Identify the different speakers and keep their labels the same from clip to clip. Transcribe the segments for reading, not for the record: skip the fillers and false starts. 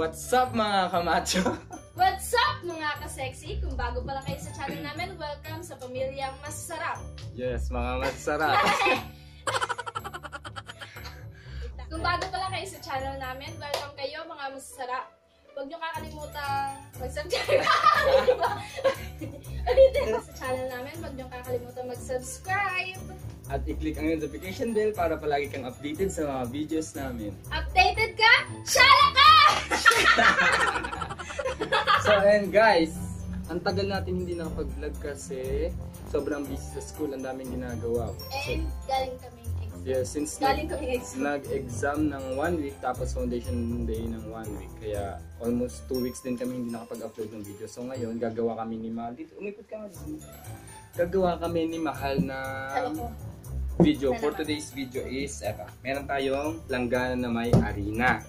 Speaker 1: What's up mga kamacho?
Speaker 2: What's up mga ka-sexy? Kung bago pa lang kayo sa channel namin, welcome sa Pamilyang Masasarap.
Speaker 1: Yes, mga masarap.
Speaker 2: Kung bago pa lang kayo sa channel namin, welcome kayo mga masasarap. Huwag nyo kakalimutan mag-subscribe. Ulitin sa channel namin, huwag nyo kakalimutan mag-subscribe.
Speaker 1: At i-click ang notification bell para palagi kang updated sa mga videos namin.
Speaker 2: Updated ka? Shala ka!
Speaker 1: So and guys, ang tagal natin hindi nakapag-vlog kasi sobrang busy sa school, ang daming ginagawa.
Speaker 2: And galing kami exam.
Speaker 1: Yeah, since nag-exam ng 1 week tapos foundation day ng 1 week. Kaya almost 2 weeks din kami hindi nakapag-upload ng video. So ngayon, gagawa kami ni Mahal. Dito, umipot ka nga dito. Gagawa kami ni Mahal na video. For today's video is, eto, meron tayong langgana na may harina.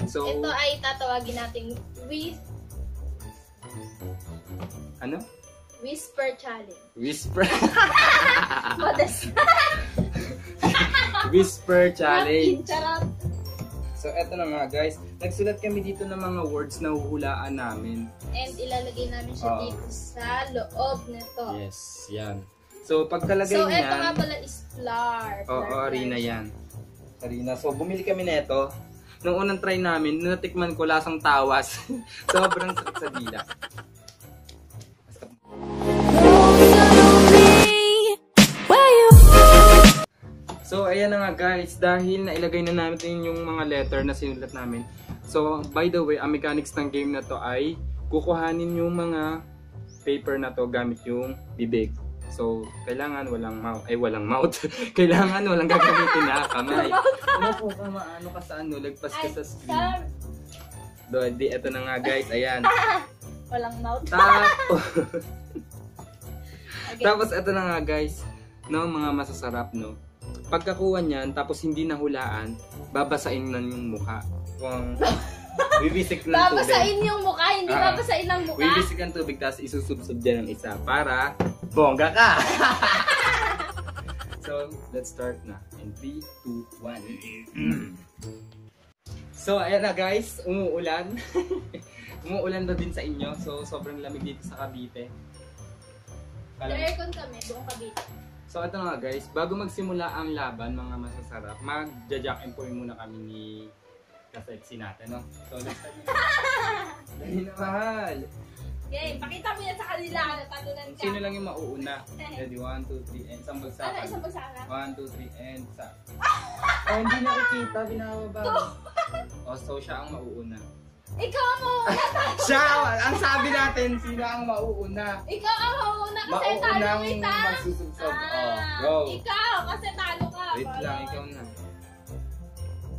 Speaker 1: So,
Speaker 2: ito ay tatawagin natin Whisper Challenge.
Speaker 1: Whisper.
Speaker 2: Modest.
Speaker 1: Whisper Challenge.
Speaker 2: Charot.
Speaker 1: So, eto na nga guys. Nagsulat kami dito ng mga words na huhulaan namin.
Speaker 2: And ilalagay namin siya dito sa loob nito.
Speaker 1: Yes, yan. So, pagkalagay
Speaker 2: niyan. So,
Speaker 1: niyan.
Speaker 2: eto nga pala is flour.
Speaker 1: Oo, harina yan. Harina. So, bumili kami nito. Nung unang try namin, natikman ko lasang tawas. Sobrang sakit sa dila. So, ayan na nga guys. Dahil nailagay na namin yung mga letter na sinulat namin. So, by the way, ang mechanics ng game na to ay kukuhanin yung mga paper na to gamit yung bibig. So, kailangan walang mouth. Kailangan walang gagamitin na kamay. Ano po ka maano ka sa ano, lagpas ka sa screen. Di, eto na nga guys, ayan.
Speaker 2: Walang mouth.
Speaker 1: Tapos eto na nga guys, no, mga masasarap, no. Pagkakuha niyan, tapos hindi nahulaan, babasain na yung mukha. Kung bibisik ng tubig.
Speaker 2: Babasain yung mukha, hindi babasain ng mukha.
Speaker 1: Bibisik ng tubig, tapos isusubsob dyan ng isa para bongga ka! So, let's start na. In 3, 2, 1. So, ayan na guys, umuulan. Umuulan na din sa inyo, so sobrang lamig dito sa Cavite.
Speaker 2: Aircon kami, buong Cavite.
Speaker 1: So, ito na nga guys, bago magsimula ang laban, mga masasarap, mag-jack and pour muna kami ni ka-sexy natin, no? So, let's start na. Dali na, Mahal!
Speaker 2: Okay, pakita mo yan sa kanila, natatunan ka.
Speaker 1: Sino lang yung mauuna? Ready, 1, 2, 3, and isang bagsakan.
Speaker 2: Ano, isang bagsakan?
Speaker 1: 1, 2, 3, and sa... Oh, hindi nakikita, binababa. Oh, so siya ang mauuna.
Speaker 2: Ikaw ang mauuna!
Speaker 1: Siya! Ang sabi natin, sino ang mauuna?
Speaker 2: Ikaw ang mauuna kasi talo kita!
Speaker 1: Magsusubsob. Oh, go!
Speaker 2: Ikaw, kasi talo ka!
Speaker 1: Wait lang, ikaw na.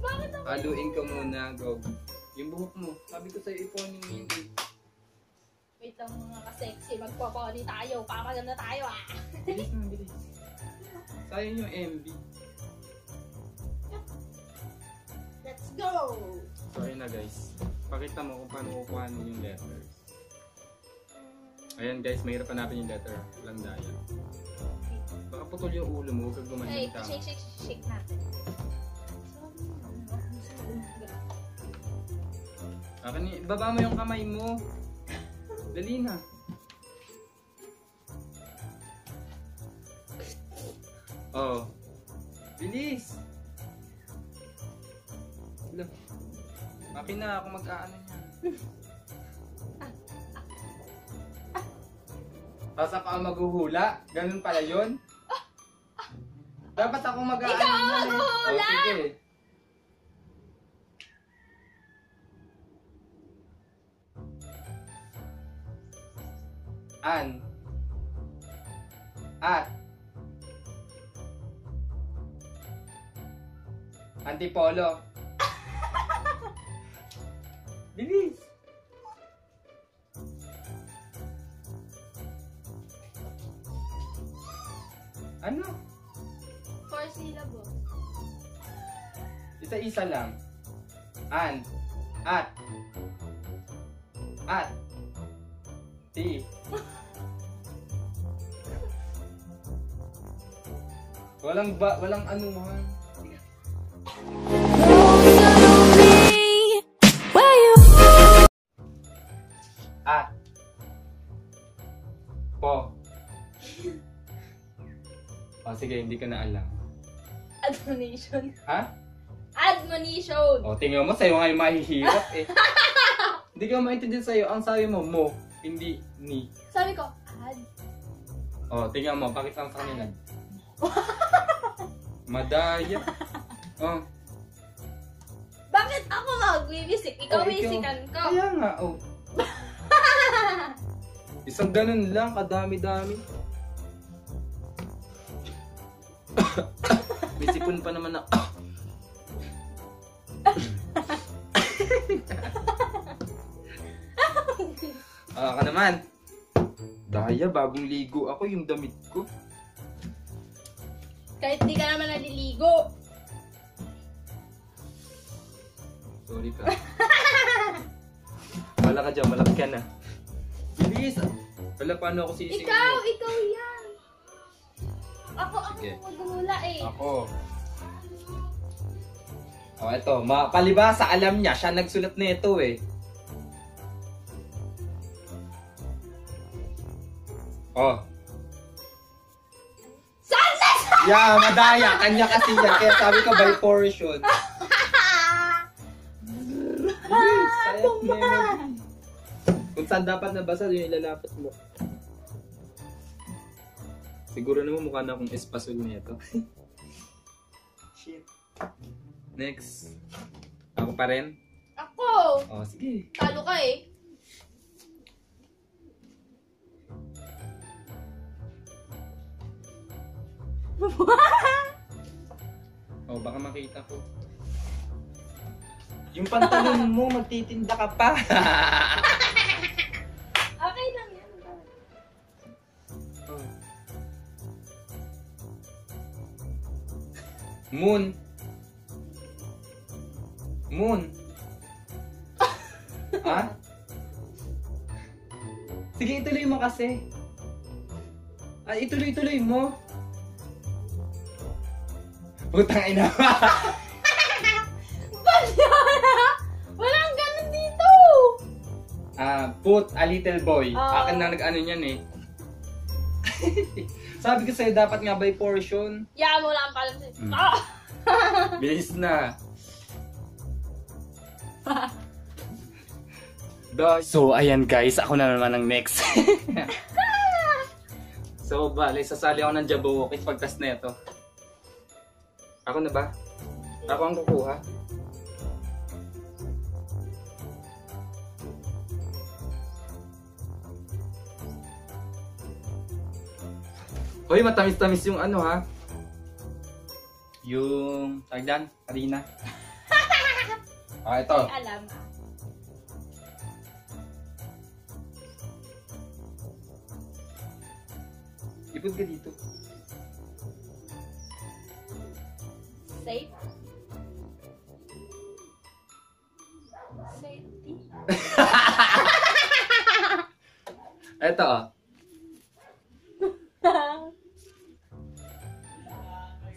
Speaker 2: Bakit ako?
Speaker 1: Haluin ka muna, go. Yung buhok mo, sabi ko sa'yo iponin mo yun.
Speaker 2: Wait lang mga ka-sexy, magpaponi tayo, papaganda tayo ah!
Speaker 1: Bilis na, bilis. Sayang yung MB.
Speaker 2: Let's go!
Speaker 1: So ayun na guys, pakita mo kung paano kukuhanin yung letters. Ayan guys, mahirap hanapin yung letter. Walang daya. Baka putol yung ulo mo, huwag kang gumaling ka.
Speaker 2: Shake natin.
Speaker 1: Baba mo yung kamay mo. Dali na. Oh. Bilis. Akin na ako mag-aano niya. Tapos ako ang maghuhula? Ganun pala yun? Dapat ako mag-aano niya.
Speaker 2: Ikaw ang maghuhula!
Speaker 1: Oh, sige. An. At. Antipolo. Bilis. Ano?
Speaker 2: 4 syllables.
Speaker 1: Isa-isa lang. An. At. At. T. Walang anuhan.
Speaker 3: Where you
Speaker 1: sige, hindi ko na alam.
Speaker 2: Admonition.
Speaker 1: Ha?
Speaker 2: Admonition.
Speaker 1: O, tingnan mo, sa'yo nga yung mahihirap eh. Hindi ko maintindihan sa'yo. Ang sabi mo, hindi ni.
Speaker 2: Sabi ko, ad.
Speaker 1: O, tingnan mo, pakita mo sa kanila. Madaya. Oh.
Speaker 2: Bakit ako mag-wisik? Ikaw wisikan ko.
Speaker 1: Kaya nga, oh. Isang ganun lang, kadami-dami. May sipon pa naman na. Ka naman. Daya, bagong ligo ako yung damit ko.
Speaker 2: Kahit di ka naman naliligo.
Speaker 1: Sorry ka. Wala ka dyan, malaki ka na. Bilis! Wala, paano ako sisingin?
Speaker 2: Ikaw yan. Ako
Speaker 1: Sige.
Speaker 2: magmumula eh.
Speaker 1: Ako. Oh, eto. Palibasa, alam niya. Siya nagsulat na ito eh. Oh.
Speaker 2: Sunless!
Speaker 1: Yeah, madaya. Kanya kasi yan. Kaya sabi ko by portion. Sayang memory. Kung saan dapat nabasa, yun ilalapat mo. Siguro naman mukha na akong espasol nito. Shit. Next. Ako pa rin?
Speaker 2: Ako!
Speaker 1: Oh, sige.
Speaker 2: Talo ka eh.
Speaker 1: Oh, baka makita ko. Yung pantalon mo, magtitinda ka pa.
Speaker 2: Okay lang yan.
Speaker 1: Oh. Moon. Moon. Ha? Sige, ituloy mo kasi. Ituloy-tuloy mo. Putang ina.
Speaker 2: Walang ganun dito!
Speaker 1: Put a little boy. Akin na nag-ano niyan eh. Sabi ko sa'yo, dapat nga by portion.
Speaker 2: Yeah, mo lang pala sa'yo.
Speaker 1: Bilis na. So, ayan guys, ako na naman ang next. So, bale, sasali ako ng Jabberwocky pagtas na ito. Ako na ba? Ako ang kukuha. Hoy, matamis-tamis yung ano ha. Yung tagdan, harina. Ito.
Speaker 2: Alam.
Speaker 1: Ipod ka dito.
Speaker 2: Safe. Safety.
Speaker 1: Ito oh.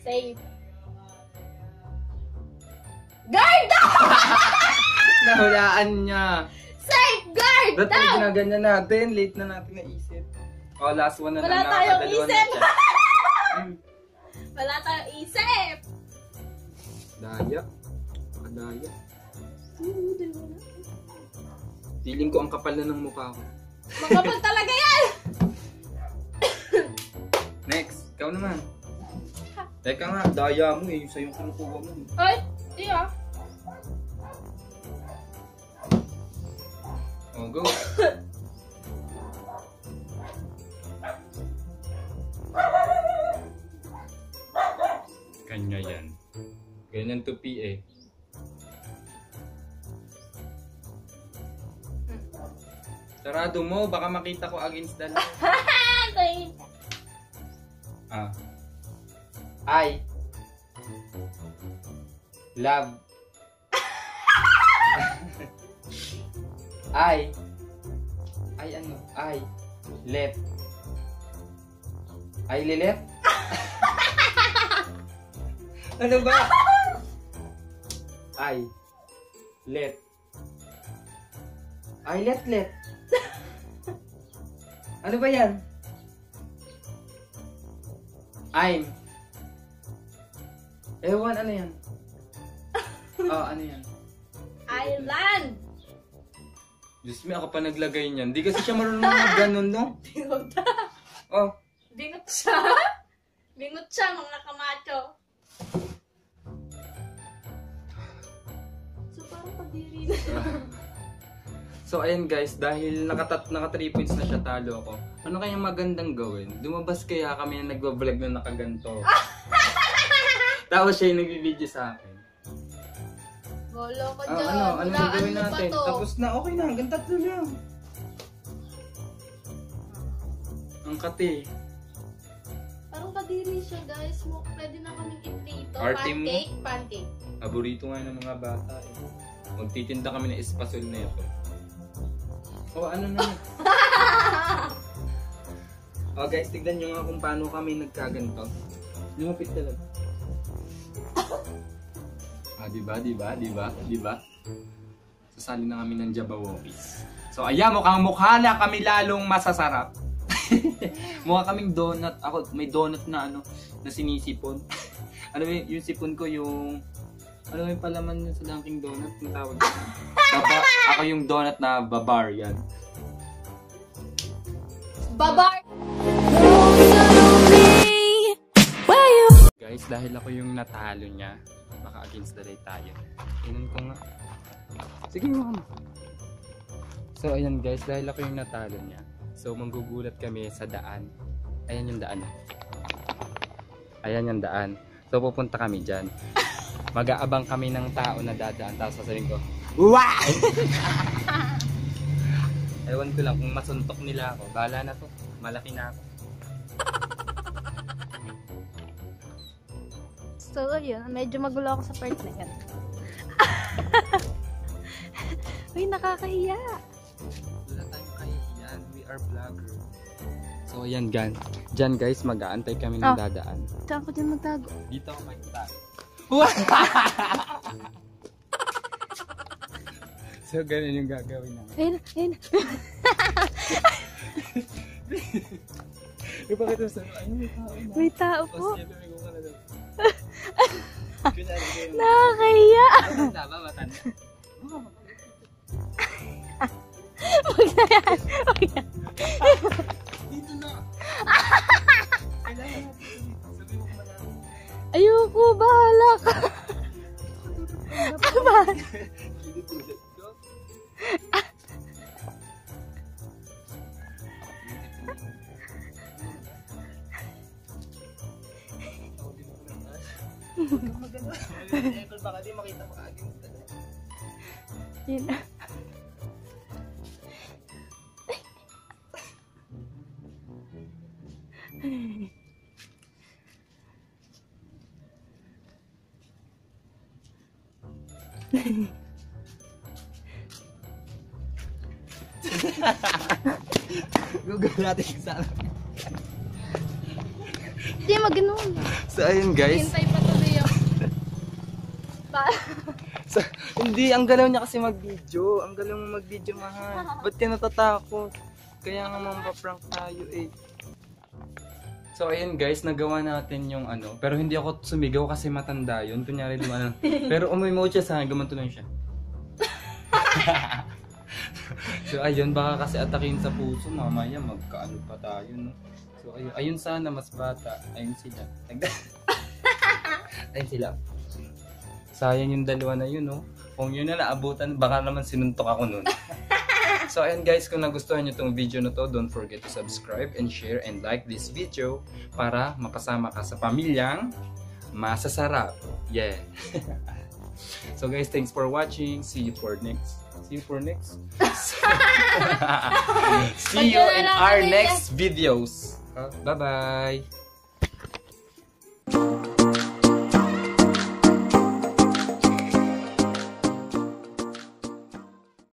Speaker 2: Safe. Guard down!
Speaker 1: Nahulaan niya.
Speaker 2: Safe guard
Speaker 1: Ba't
Speaker 2: down!
Speaker 1: ginaganyan natin? Late na natin naisip. Oh, last one na
Speaker 2: Wala
Speaker 1: lang.
Speaker 2: tayong
Speaker 1: Nakakadalawa na
Speaker 2: isip.
Speaker 1: siya.
Speaker 2: Wala tayong isip.
Speaker 1: Daya. Kadaya. Feeling ko ang kapal na ng mukha ko.
Speaker 2: Makapal talaga yan!
Speaker 1: Next, ikaw naman. Teka nga, daya mo eh. Sa'yo kinukuha mo.
Speaker 2: Ay, di ah.
Speaker 1: Oh, go. Kanya yan. Ganyan tupi eh. Sarado mo, baka makita ko against the light. I love I let lilet. Ano ba? let ano ba yan? I'm Ewan, ano yan? Ano yan?
Speaker 2: Island!
Speaker 1: Diyos me, ako pa naglagay niyan. Di kasi siya marunong mag ganun, no?
Speaker 2: Bingot.
Speaker 1: Oh.
Speaker 2: Bingot siya. Bingot siya, mga kamacho. So, parang pagdiri na.
Speaker 1: So ayan guys, dahil naka 3 points na siya, talo ako. Ano kaya magandang gawin? Lumabas kaya kami na nagbablog na nakaganto. Tapos siya yung nagbibideo sa akin.
Speaker 2: Bolo ko dyan.
Speaker 1: Ano gagawin
Speaker 2: Wala,
Speaker 1: natin?
Speaker 2: pa to?
Speaker 1: Tapos na, okay na, hanggang 3 lang. Ang kati.
Speaker 2: Parang kadiri siya, guys. Pwede na kaming i-prito.
Speaker 1: Arte mo?
Speaker 2: Pancake.
Speaker 1: Paborito nga ng mga bata eh. Magtitinda kami ng espasol na ito. Ano na yun? Guys, tignan nyo nga kung paano kami nagkaganto. Lumapit talaga. Diba? Sasali na kami ng Jabawokis. So ayan, mukha na kami lalong masasarap. Mukha kaming donut. Ako, may donut na na sinisipon. Ano yung sipon ko yung... Ano yung palaman yun sa Dunkin' Donut? Yung tawag ko. Ako yung donut na Bavarian.
Speaker 2: Babar!
Speaker 1: Guys, dahil ako yung natalo niya, baka against the light tayo. Tingnan ko nga. Sige mo. So ayan guys, dahil ako yung natalo niya. So manggugulat kami sa daan. Ayan yung daan. Ayan yung daan. So pupunta kami dyan. Mag-aabang kami ng tao na dadaan. Tapos sasabihin ko, "Uwa!" Ewan ko lang kung masuntok nila ako. Bahala na to. Malaki na ako.
Speaker 2: So, yun. Medyo magulo ako sa part na yan. Uy, nakakahiya.
Speaker 1: Wala tayong kahihiyan. We are vlogger. So, ayan gan. Diyan guys, mag-aantay kami ng dadaan.
Speaker 2: Saan ko dyan magtago?
Speaker 1: Dito ako magtago. So, ganun yung gagawin namin.
Speaker 2: Ayun.
Speaker 1: Ipakita sa ayun, may tao na.
Speaker 2: May tao po.
Speaker 1: Tapos, ipimigong ka na daw.
Speaker 2: Nakakahiya.
Speaker 1: Matanda ba? Matanda? Dito na. Sabi mo kung
Speaker 2: Ayoko, bahala ka.
Speaker 1: Baka di makita pa agad.
Speaker 2: Yun.
Speaker 1: Google natin sana.
Speaker 2: Hindi, mag-ganon.
Speaker 1: So ayun guys.
Speaker 2: Hintay pa tuloy yung...
Speaker 1: So, hindi, ang galaw niya kasi mag-video. Ang galaw mo mag-video, mahal. Ba't ka natatakot? Kaya nga mapaprank tayo eh. So ayun guys, nagawa natin yung pero hindi ako sumigaw kasi matanda yun. Kunyari naman pero umuwi siya sa akin, gumanto lang siya. So ayun, baka kasi atakin sa puso, mamaya magkaano pa tayo, no? So ayun sana, mas bata. Ayun sila. Ayun sila. Sayang yung dalawa na yun, no? Kung yun na naabutan, baka naman sinuntok ako nun. So ayun guys, kung nagustuhan nyo itong video na to, don't forget to subscribe and share and like this video para mapasama ka sa pamilyang masasarap. Yeah. So guys, thanks for watching. See you for next. See you in our next videos. Bye-bye.